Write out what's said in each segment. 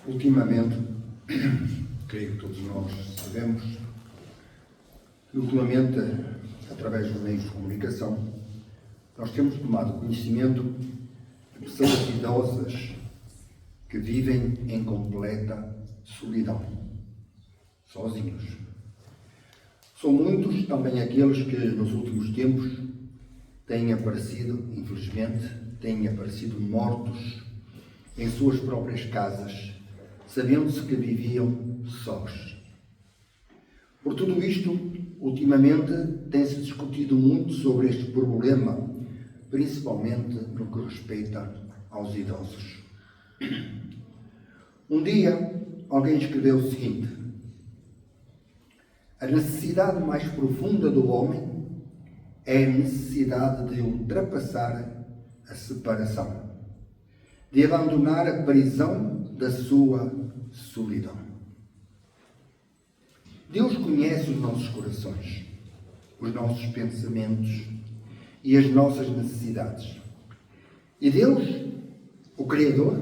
Ultimamente, creio que todos nós sabemos, que ultimamente, através dos meios de comunicação, nós temos tomado conhecimento de pessoas idosas que vivem em completa solidão, sozinhos. São muitos também aqueles que nos últimos tempos têm aparecido, infelizmente, mortos em suas próprias casas, sabendo-se que viviam sós. Por tudo isto, ultimamente, tem-se discutido muito sobre este problema, principalmente no que respeita aos idosos. Um dia, alguém escreveu o seguinte: a necessidade mais profunda do homem é a necessidade de ultrapassar a separação, de abandonar a prisão da sua solidão. Deus conhece os nossos corações, os nossos pensamentos e as nossas necessidades. E Deus, o Criador,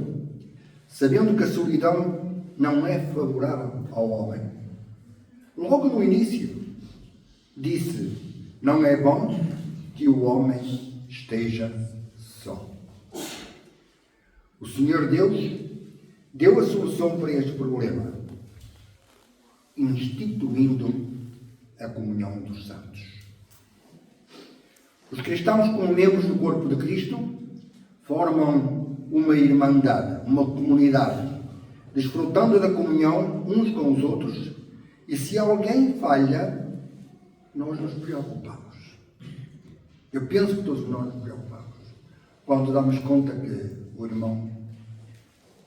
sabendo que a solidão não é favorável ao homem, logo no início disse: não é bom que o homem esteja só. O Senhor Deus deu a solução para este problema, instituindo a comunhão dos santos. Os cristãos, como membros do corpo de Cristo, formam uma irmandade, uma comunidade, desfrutando da comunhão uns com os outros, e se alguém falha, nós nos preocupamos. Eu penso que todos nós nos preocupamos. Quando damos conta que o irmão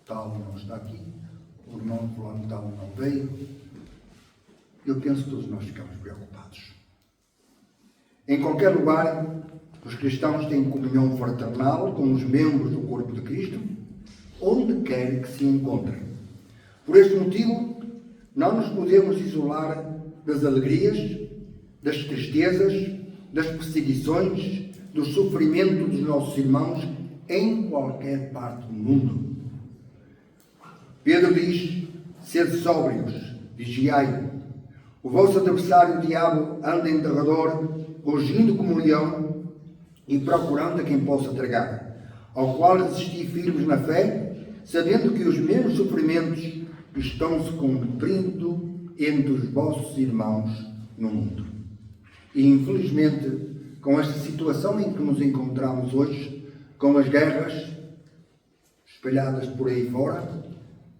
tal não está aqui, o irmão fulano tal não veio, eu penso que todos nós ficamos preocupados. Em qualquer lugar, os cristãos têm comunhão fraternal com os membros do corpo de Cristo, onde quer que se encontrem. Por este motivo, não nos podemos isolar das alegrias, das tristezas, das perseguições, do sofrimento dos nossos irmãos em qualquer parte do mundo. Pedro diz: sede sóbrios, vigiai. O vosso adversário, o diabo, anda em derredor, rugindo como um leão e procurando a quem possa tragar, ao qual resisti firmes na fé, sabendo que os mesmos sofrimentos estão se cumprindo entre os vossos irmãos no mundo. E, infelizmente, com esta situação em que nos encontramos hoje, com as guerras espalhadas por aí fora,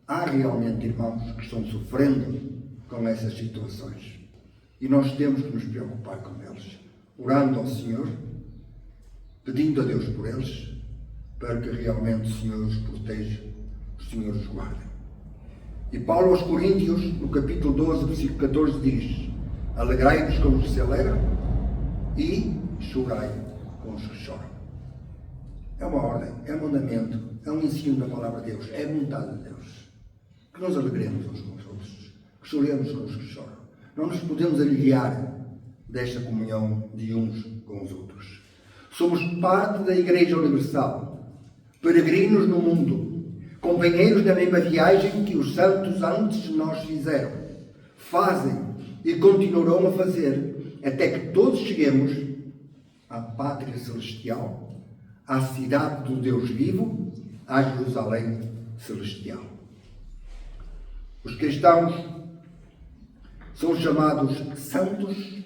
há realmente irmãos que estão sofrendo com essas situações. E nós temos que nos preocupar com eles, orando ao Senhor, pedindo a Deus por eles, para que realmente o Senhor os proteja, o Senhor os guarde. E Paulo aos Coríntios, no capítulo 12, versículo 14, diz: alegrai-vos com os que se alegram e chorai com os que choram. É uma ordem, é um mandamento, é um ensino da palavra de Deus, é a vontade de Deus. Que nós alegremos uns com os outros, que choremos com os que choram. Não nos podemos aliviar desta comunhão de uns com os outros. Somos parte da Igreja Universal, peregrinos no mundo, companheiros da mesma viagem que os santos antes de nós fizeram, fazem e continuarão a fazer, até que todos cheguemos à pátria celestial, à cidade do Deus vivo, à Jerusalém celestial. Os cristãos são chamados santos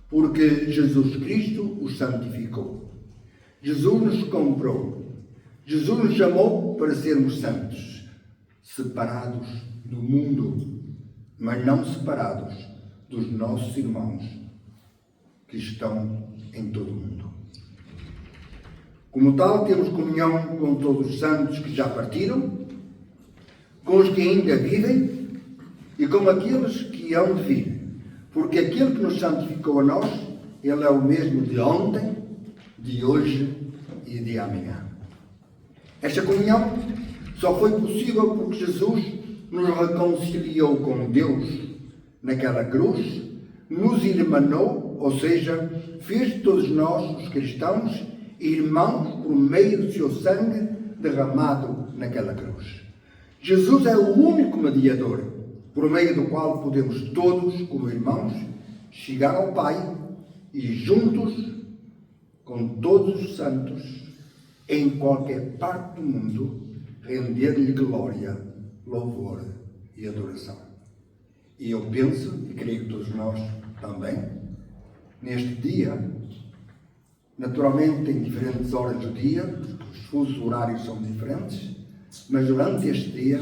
porque Jesus Cristo os santificou. Jesus nos comprou. Jesus nos chamou para sermos santos, separados do mundo, mas não separados dos nossos irmãos que estão em todo o mundo. Como tal, temos comunhão com todos os santos que já partiram, com os que ainda vivem e com aqueles que hão de vir, porque aquele que nos santificou a nós, ele é o mesmo de ontem, de hoje e de amanhã. Esta comunhão só foi possível porque Jesus nos reconciliou com Deus naquela cruz, nos irmanou, ou seja, fez de todos nós, os cristãos, irmãos por meio do seu sangue derramado naquela cruz. Jesus é o único mediador, por meio do qual podemos todos, como irmãos, chegar ao Pai e juntos, com todos os santos, em qualquer parte do mundo, render-lhe glória, louvor e adoração. E eu penso, e creio que todos nós também, neste dia, naturalmente em diferentes horas do dia, os fusos horários são diferentes, mas durante este dia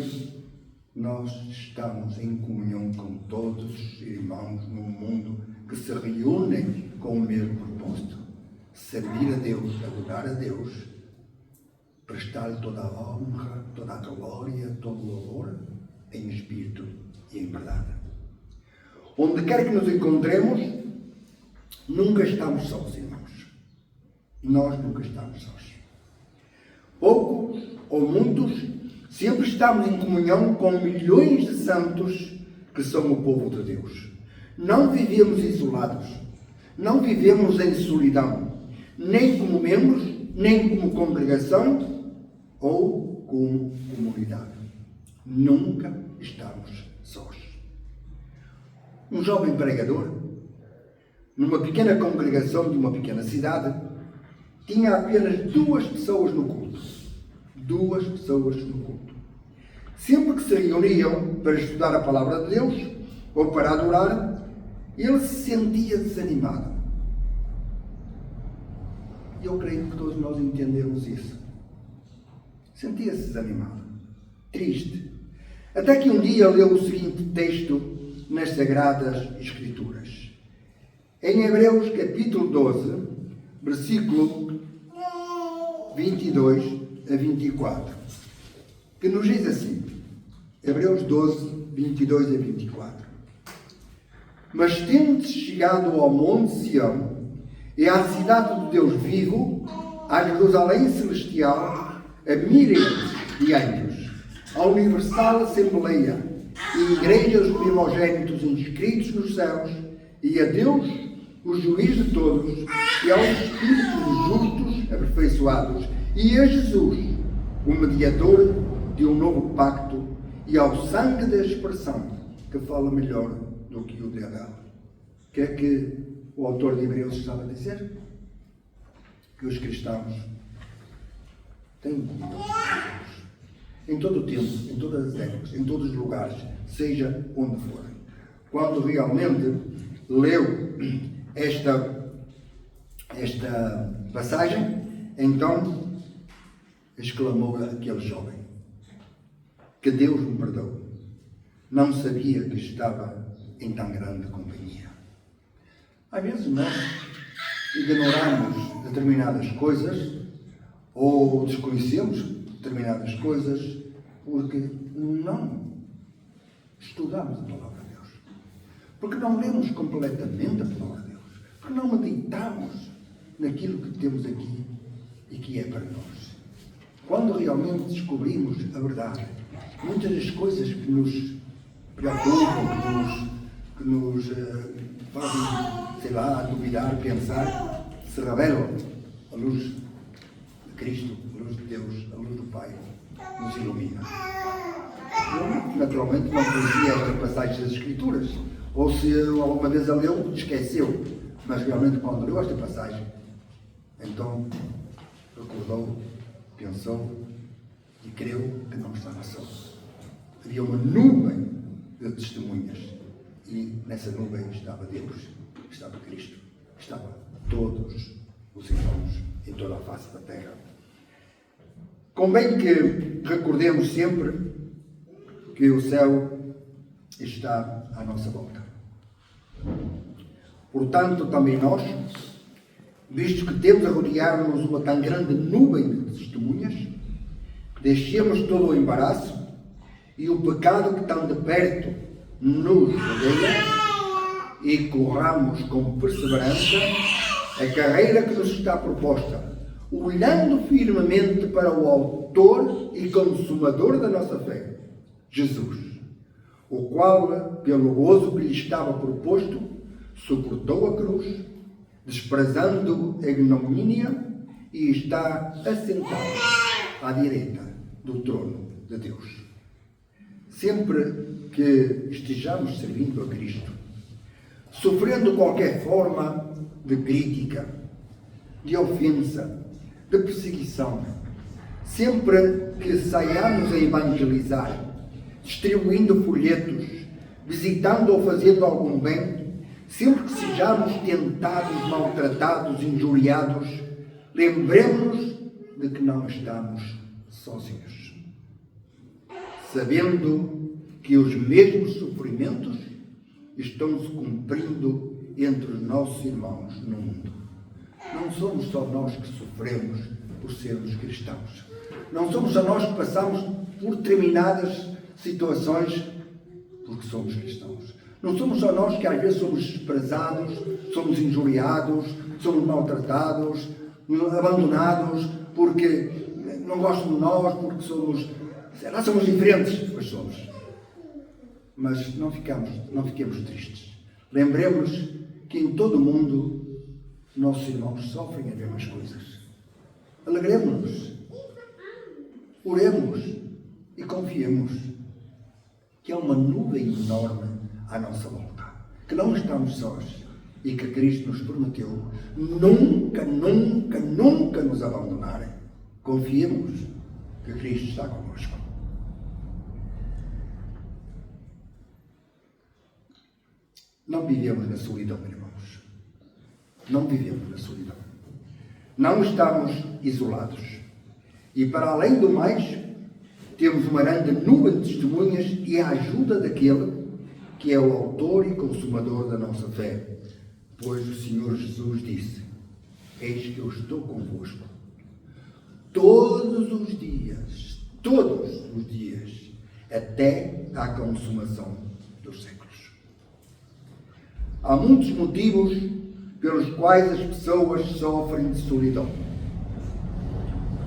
nós estamos em comunhão com todos os irmãos no mundo que se reúnem com o mesmo propósito: servir a Deus, adorar a Deus, prestar-lhe toda a honra, toda a glória, todo o louvor, em espírito e em verdade. Onde quer que nos encontremos, nunca estamos sós, irmãos. Nós nunca estamos sós. Poucos ou muitos, sempre estamos em comunhão com milhões de santos que são o povo de Deus. Não vivemos isolados, não vivemos em solidão, nem como membros, nem como congregação ou como comunidade. Nunca estamos sós. Um jovem pregador, numa pequena congregação de uma pequena cidade, tinha apenas 2 pessoas no culto. 2 pessoas no culto. Sempre que se reuniam para estudar a palavra de Deus ou para adorar, ele se sentia desanimado. Eu creio que todos nós entendemos isso. Sentia-se desanimado, triste. Até que um dia leu o seguinte texto nas Sagradas Escrituras. Em Hebreus capítulo 12, versículo 22 a 24, que nos diz assim, Hebreus 12, 22 a 24. Mas tendes chegado ao monte Sião, e à cidade do Deus vivo, à Jerusalém celestial, a miríades de anjos, à universal assembleia e igreja dos primogênitos inscritos nos céus, e a Deus, o juiz de todos, e aos espíritos justos aperfeiçoados, e a Jesus, o mediador de um novo pacto, e ao sangue da expressão, que fala melhor do que o de Abel. O que é que o autor de Hebreus estava a dizer? Que os cristãos têm comunhão com Deus. Em todo o tempo, em todas as épocas, em todos os lugares, seja onde forem. Quando realmente leu esta passagem, então exclamou aquele jovem: que Deus me perdoe. Não sabia que estava em tão grande companhia. Às vezes nós ignoramos determinadas coisas ou desconhecemos determinadas coisas porque não estudamos a palavra de Deus, porque não lemos completamente a palavra de Deus, porque não meditamos naquilo que temos aqui e que é para nós. Quando realmente descobrimos a verdade, muitas das coisas que nos preocupam, que nos fazem, sei lá, duvidar, pensar, se revelam à luz de Cristo, à luz de Deus, à luz do Pai, nos ilumina. Eu, naturalmente, não conhecia esta passagem das Escrituras, ou se alguma vez a leu, esqueceu, mas realmente quando leu esta passagem, então recordou, pensou e creu que não estava só. Havia uma nuvem de testemunhas e nessa nuvem estava Deus, estava Cristo, estava todos os irmãos em toda a face da terra. Convém que recordemos sempre que o céu está à nossa volta. Portanto, também nós, visto que temos a rodear-nos uma tão grande nuvem de testemunhas, deixemos todo o embaraço e o pecado que tão de perto nos rodeia e corramos com perseverança a carreira que nos está proposta, olhando firmemente para o autor e consumador da nossa fé, Jesus, o qual, pelo gozo que lhe estava proposto, suportou a cruz, desprezando a ignomínia, e está assentado à direita do trono de Deus. sempre que estejamos servindo a Cristo, sofrendo qualquer forma de crítica, de ofensa, de perseguição, sempre que saiamos a evangelizar, distribuindo folhetos, visitando ou fazendo algum bem, sempre que sejamos tentados, maltratados, injuriados, lembremos-nos de que não estamos sozinhos, sabendo que os mesmos sofrimentos estão se cumprindo entre os nossos irmãos no mundo. Não somos só nós que sofremos por sermos cristãos. Não somos só nós que passamos por determinadas situações porque somos cristãos. Não somos só nós que às vezes somos desprezados, somos injuriados, somos maltratados, abandonados porque não gostam de nós, porque somos diferentes, pois somos. Mas não fiquemos tristes. Lembremos que em todo o mundo nossos irmãos sofrem as mesmas coisas. Alegremos-nos, oremos e confiemos que há uma nuvem enorme à nossa volta, que não estamos sós e que Cristo nos prometeu nunca, nunca, nunca nos abandonar. Confiemos que Cristo está connosco. Não vivemos na solidão, irmãos. Não vivemos na solidão. Não estamos isolados. E para além do mais, temos uma grande nuvem de testemunhas e a ajuda daquele que é o autor e consumador da nossa fé. Pois o Senhor Jesus disse: eis que eu estou convosco todos os dias, até à consumação dos séculos. Há muitos motivos pelos quais as pessoas sofrem de solidão.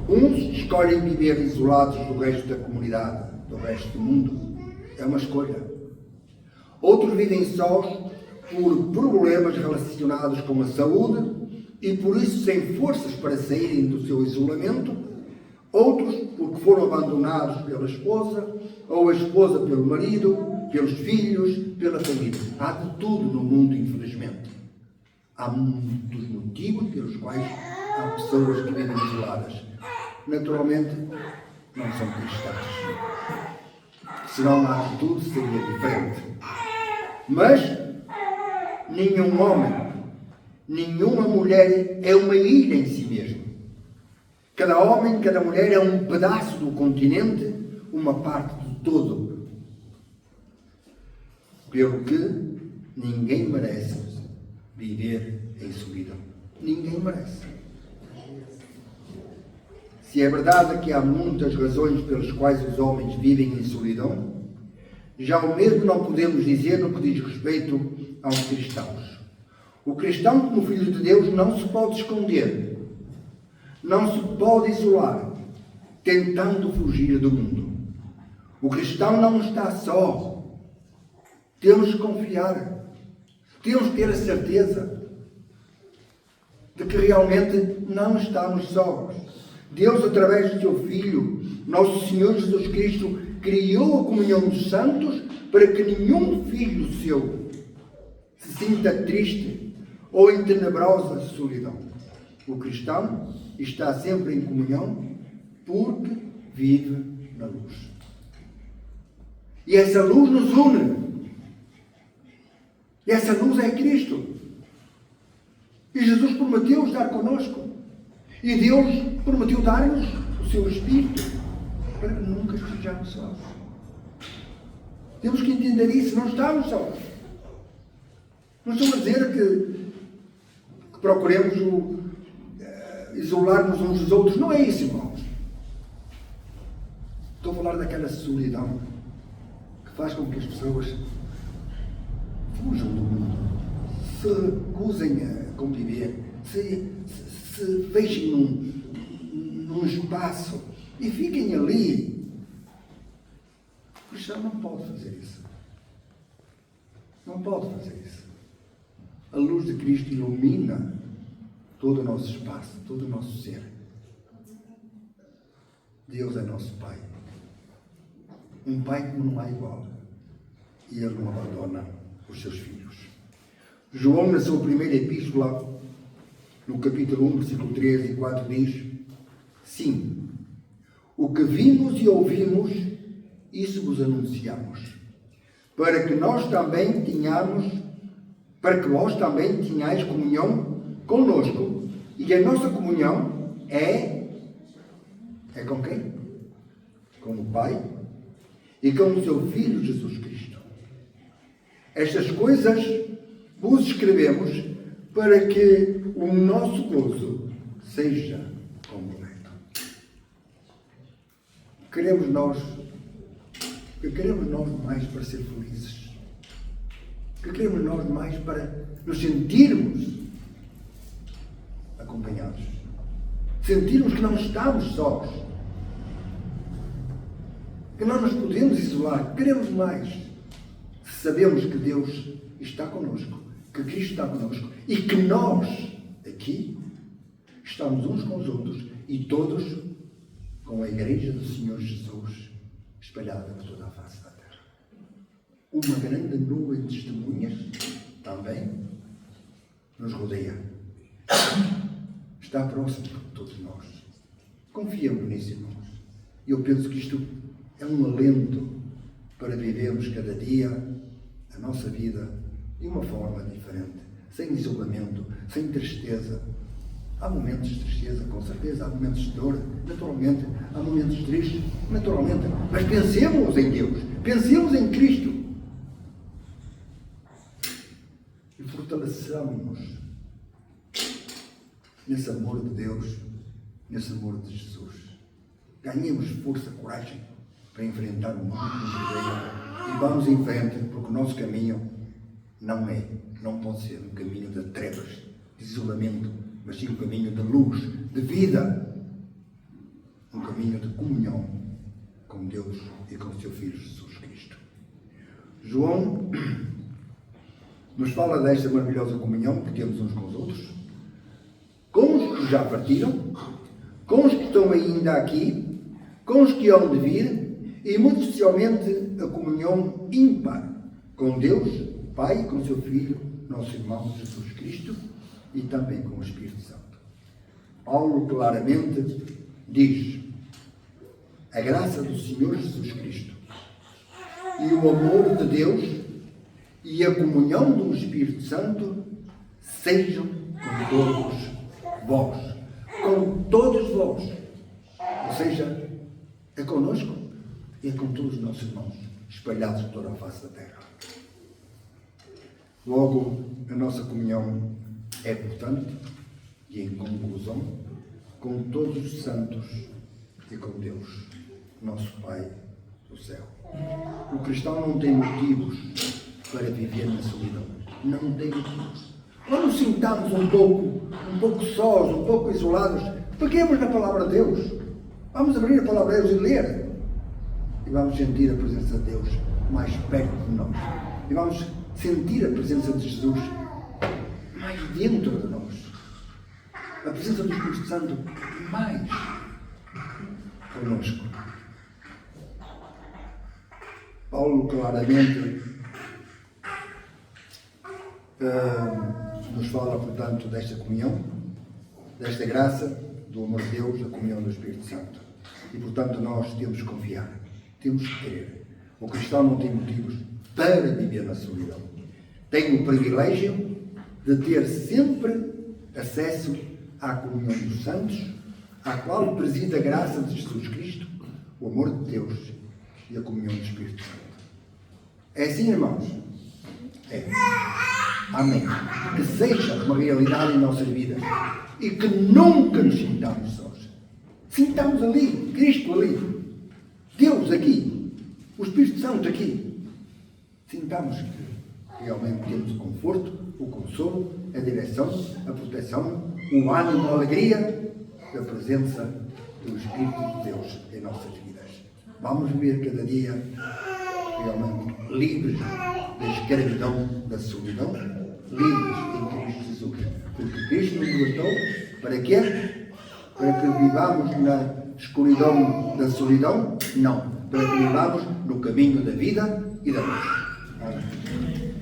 Uns escolhem viver isolados do resto da comunidade, do resto do mundo. É uma escolha. Outros vivem sós por problemas relacionados com a saúde e por isso sem forças para saírem do seu isolamento. Outros porque foram abandonados pela esposa, ou a esposa pelo marido, pelos filhos, pela família. Há de tudo no mundo, infelizmente. Há muitos motivos pelos quais há pessoas que vivem isoladas. Naturalmente, não são cristãos. Senão a atitude seria diferente. Mas nenhum homem, nenhuma mulher é uma ilha em si mesmo. Cada homem, cada mulher é um pedaço do continente, uma parte do todo. Pelo que ninguém merece viver em solidão. Ninguém merece. Se é verdade que há muitas razões pelas quais os homens vivem em solidão, já o mesmo não podemos dizer no que diz respeito aos cristãos. O cristão, como filho de Deus, não se pode esconder, não se pode isolar, tentando fugir do mundo. O cristão não está só. Temos que confiar, temos que ter a certeza de que realmente não estamos sós. Deus, através do seu Filho, nosso Senhor Jesus Cristo, criou a comunhão dos santos para que nenhum filho seu se sinta triste ou em tenebrosa solidão. O cristão está sempre em comunhão porque vive na luz. E essa luz nos une. E essa luz é Cristo. E Jesus prometeu estar conosco. E Deus prometeu dar-nos o seu Espírito para que nunca estejamos sós. Temos que entender isso, não estamos sós. Não estou a dizer que procuremos isolar-nos uns dos outros. Não é isso, irmãos. Estou a falar daquela solidão que faz com que as pessoas fujam do mundo, se recusem a conviver, se fechem num espaço e fiquem ali. O cristão não pode fazer isso. Não pode fazer isso. A luz de Cristo ilumina todo o nosso espaço, todo o nosso ser. Deus é nosso Pai. Um pai como não há igual. E ele não abandona os seus filhos. João, na sua primeira epístola, no capítulo 1, versículo 3 e 4, diz: sim, o que vimos e ouvimos, isso vos anunciamos, para que vós também tenhais comunhão conosco. E a nossa comunhão é com quem? Com o Pai e com o seu Filho Jesus Cristo. Estas coisas vos escrevemos para que o nosso gozo seja completo. Queremos nós mais para ser felizes? Que queremos nós mais para nos sentirmos acompanhados? Sentirmos que não estamos sós? Que não nos podemos isolar? Queremos mais? Sabemos que Deus está connosco, que Cristo está connosco e que nós, aqui, estamos uns com os outros e todos com a Igreja do Senhor Jesus espalhada por toda a face da terra. Uma grande nuvem de testemunhas também nos rodeia. Está próximo de todos nós. Confiemos nisso, irmãos. Eu penso que isto é um alento para vivermos cada dia a nossa vida de uma forma diferente, sem isolamento, sem tristeza. Há momentos de tristeza, com certeza, há momentos de dor, naturalmente, há momentos tristes, naturalmente, mas pensemos em Deus, pensemos em Cristo e fortaleçamos-nos nesse amor de Deus, nesse amor de Jesus. Ganhemos força, coragem para enfrentar o mundo que nos rodeia e vamos em frente, porque o nosso caminho não pode ser um caminho de trevas, de isolamento, mas sim um caminho de luz, de vida, um caminho de comunhão com Deus e com o seu Filho Jesus Cristo. João nos fala desta maravilhosa comunhão que temos uns com os outros, com os que já partiram, com os que estão ainda aqui, com os que hão de vir, e muito especialmente a comunhão ímpar com Deus, Pai, com o seu Filho, nosso irmão Jesus Cristo, e também com o Espírito Santo. Paulo claramente diz: a graça do Senhor Jesus Cristo e o amor de Deus e a comunhão do Espírito Santo sejam com todos vós. Com todos vós. Ou seja, é connosco e é com todos os nossos irmãos, espalhados por toda a face da terra. Logo, a nossa comunhão é, portanto, e em conclusão, com todos os santos e com Deus, nosso Pai do céu. O cristão não tem motivos para viver na solidão. Não tem motivos. Quando nos sintamos um pouco sós, um pouco isolados, peguemos na palavra de Deus. Vamos abrir a palavra de Deus e ler. E vamos sentir a presença de Deus mais perto de nós. E vamos sentir a presença de Jesus mais dentro de nós. A presença do Espírito Santo mais conosco. Paulo claramente nos fala, portanto, desta comunhão, desta graça, do amor de Deus, da comunhão do Espírito Santo. E, portanto, nós temos que confiar, temos que crer. O cristão não tem motivos para viver na solidão. Tem o privilégio de ter sempre acesso à comunhão dos santos, à qual preside a graça de Jesus Cristo, o amor de Deus e a comunhão do Espírito Santo. É assim, irmãos? É. Amém. Que seja uma realidade em nossas vidas e que nunca nos sintamos sós. Sintamos ali, Cristo ali, Deus aqui, o Espírito Santo aqui. Sintamos que realmente temos o conforto, o consolo, a direção, a proteção, o ânimo, a alegria da presença do Espírito de Deus em nossas vidas. Vamos viver cada dia realmente livres da escravidão, da solidão, livres em Cristo Jesus. Porque Cristo nos libertou para quê? Para que vivamos escuridão da solidão, não, para que vivamos no caminho da vida e da luz. Amém.